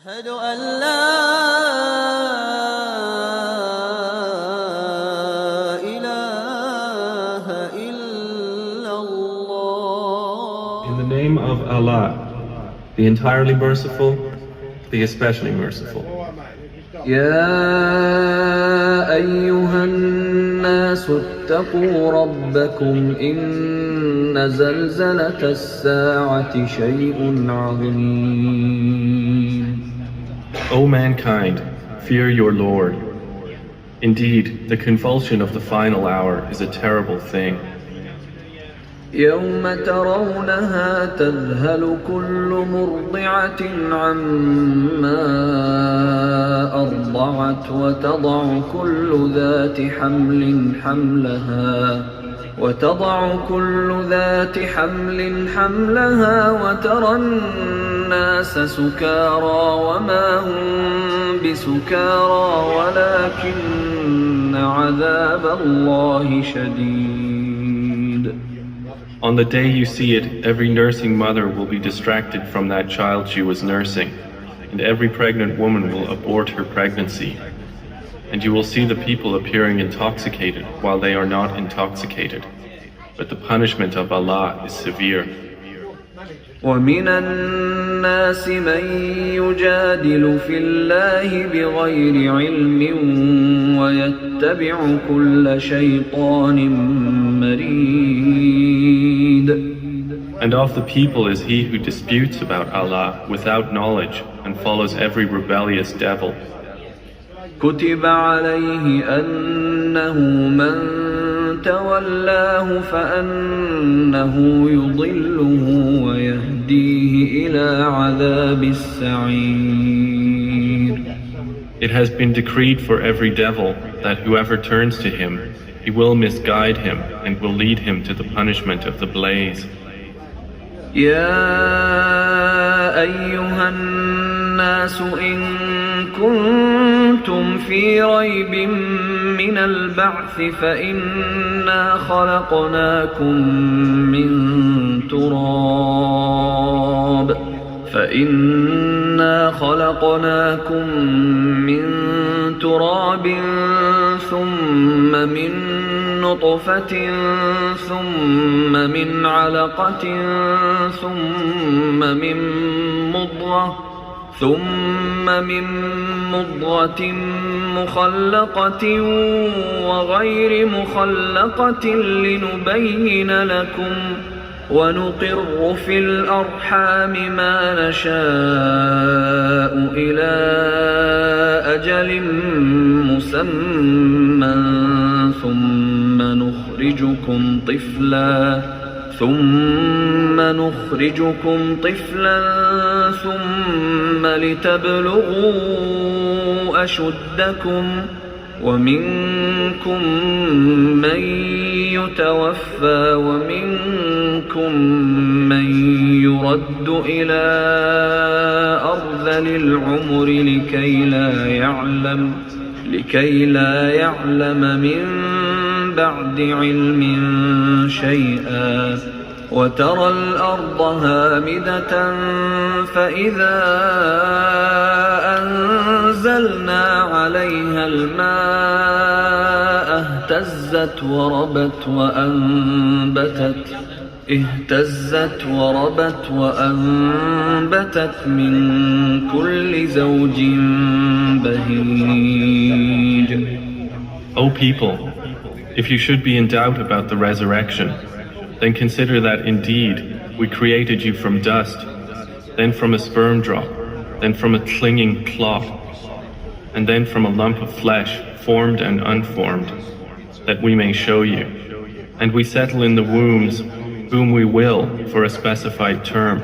أشهد أن لا إله إلا الله. In the name of Allah, the entirely merciful, the especially merciful. يا أيها الناس اتقوا ربكم إن زلزلة الساعة شيء عظيم. O mankind, fear your Lord. Indeed, the convulsion of the final hour is a terrible thing. يوم ترونها تذهل كل مرضعة عما أرضعت وتضع كل ذات حمل حملها وترى الناس سكارى وما هم بسكارى ولكن عذاب الله شديد. On the day you see it, every nursing mother will be distracted from that child she was nursing, and every pregnant woman will abort her pregnancy. And you will see the people appearing intoxicated while they are not intoxicated. But the punishment of Allah is severe. ومن الناس من يجادل في الله بغير علم ويتبع كل شيطان مريد. And of the people is he who disputes about Allah without knowledge and follows every rebellious devil. كتب عليه أنه من تولاه فأنه يضله ويهديه إلى عذاب السعير. It has been decreed for every devil that whoever turns to him, he will misguide him and will lead him to the punishment of the blaze. يا أيها الناس إن كنتم في ريب من البعث فإنا خلقناكم من تراب ثم من نطفة ثم من علقة ثم من مضغة مخلقة وغير مخلقة لنبين لكم ونقر في الأرحام ما نشاء إلى أجل مسمى ثم نخرجكم طفلا ثم لتبلغوا أشدكم ومنكم من يتوفى ومنكم من يرد إلى أرذل العمر لكي لا يعلم من بعد علم شيئا وترى الأرض هامدة فإذا أنزلنا عليها الماء اهتزت وربت وأنبتت من كل زوج بهيج. O people, if you should be in doubt about the resurrection, then consider that indeed we created you from dust, then from a sperm drop, then from a clinging clot, and then from a lump of flesh, formed and unformed, that we may show you. And we settle in the wombs whom we will for a specified term.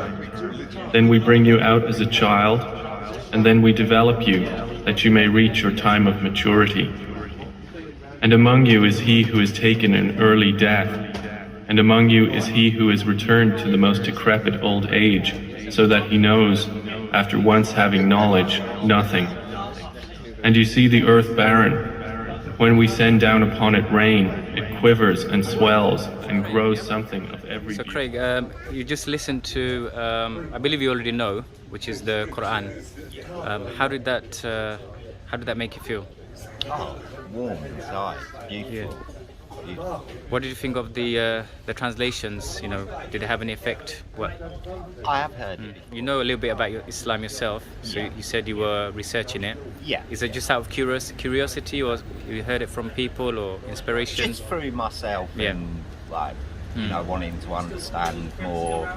Then we bring you out as a child, and then we develop you that you may reach your time of maturity. And among you is he who is taken an early death, and among you is he who is returned to the most decrepit old age, so that he knows, after once having knowledge, nothing. And you see the earth barren. When we send down upon it rain, it quivers and swells and grows something of every So beauty. Craig, you just listened to, I believe you already know, which is the Qur'an. How did that make you feel? Oh, warm inside, beautiful. Beautiful. What did you think of the translations? You know, did it have any effect? What I have heard it. you know a little bit about Islam yourself, so Yeah. you said you were researching it. Yeah. Is it just out of curiosity, or you heard it from people, or inspiration? Just through myself Yeah. and like, you know, wanting to understand more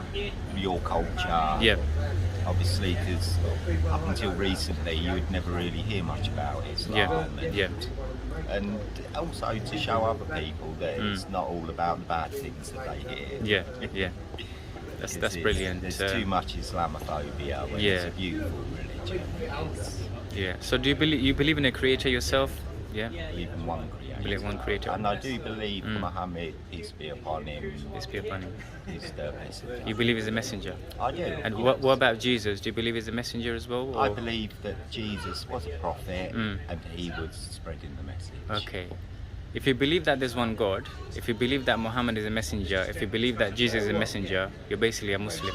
your culture. Yeah. Obviously, because up until recently you would never really hear much about Islam. Yeah. And, Yeah. and also to show other people that it's not all about the bad things that they hear. Yeah. Yeah. That's Because brilliant. There's too much Islamophobia when Yeah. it's a beautiful religion. It's Yeah. So do you believe in a creator yourself? Yeah. believe in one creator. Believe in one creator. And I do believe Muhammad, peace be upon him, Peace be upon him. is the messenger. You believe he's a messenger. I do. And yes. what about Jesus? Do you believe he's a messenger as well? I or- believe that Jesus was a prophet and he was spreading the message. Okay. If you believe that there's one God, if you believe that Muhammad is a messenger, if you believe that Jesus is a messenger, you're basically a Muslim.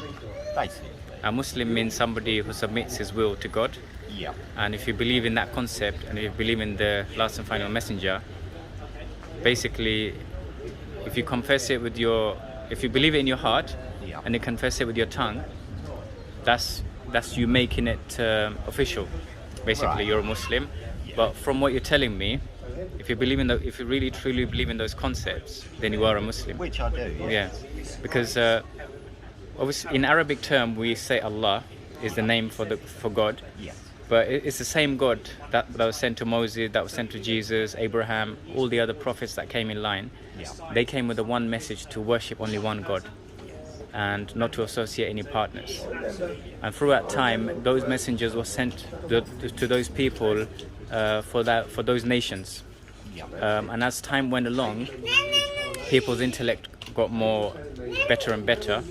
Basically. A Muslim means somebody who submits his will to God. Yeah. And if you believe in that concept, and if you believe in the last and final messenger, basically, if you confess it with if you believe it in your heart, Yeah. and you confess it with your tongue, that's you making it official. Basically, Right. you're a Muslim. Yeah. But from what you're telling me, if you really truly believe in those concepts, then you are a Muslim. Which I do, Yeah, yes. because obviously in Arabic term we say Allah is the name for God, Yes. but it's the same God that was sent to Moses, that was sent to Jesus, Abraham, all the other prophets that came in line. Yeah. They came with the one message to worship only one God and not to associate any partners. And throughout time, those messengers were sent to those people for those nations. Yeah. And as time went along, people's intellect got better and better,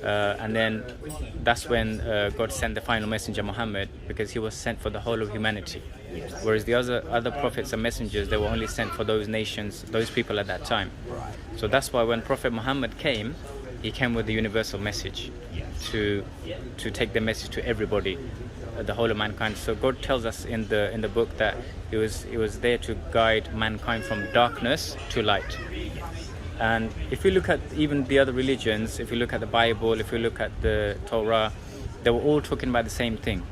and then that's when God sent the final messenger Muhammad, because he was sent for the whole of humanity. Whereas the other prophets and messengers, they were only sent for those nations, those people at that time. So that's why when Prophet Muhammad came, he came with the universal message to take the message to everybody, the whole of mankind. So God tells us in the book that he was there to guide mankind from darkness to light. And if you look at even the other religions, if you look at the Bible, if you look at the Torah, they were all talking about the same thing: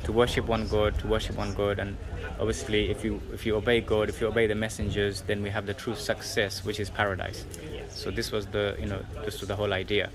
to worship one God, to worship one God. And obviously, if you obey God, if you obey the messengers, then we have the true success, which is paradise. So this was the whole idea.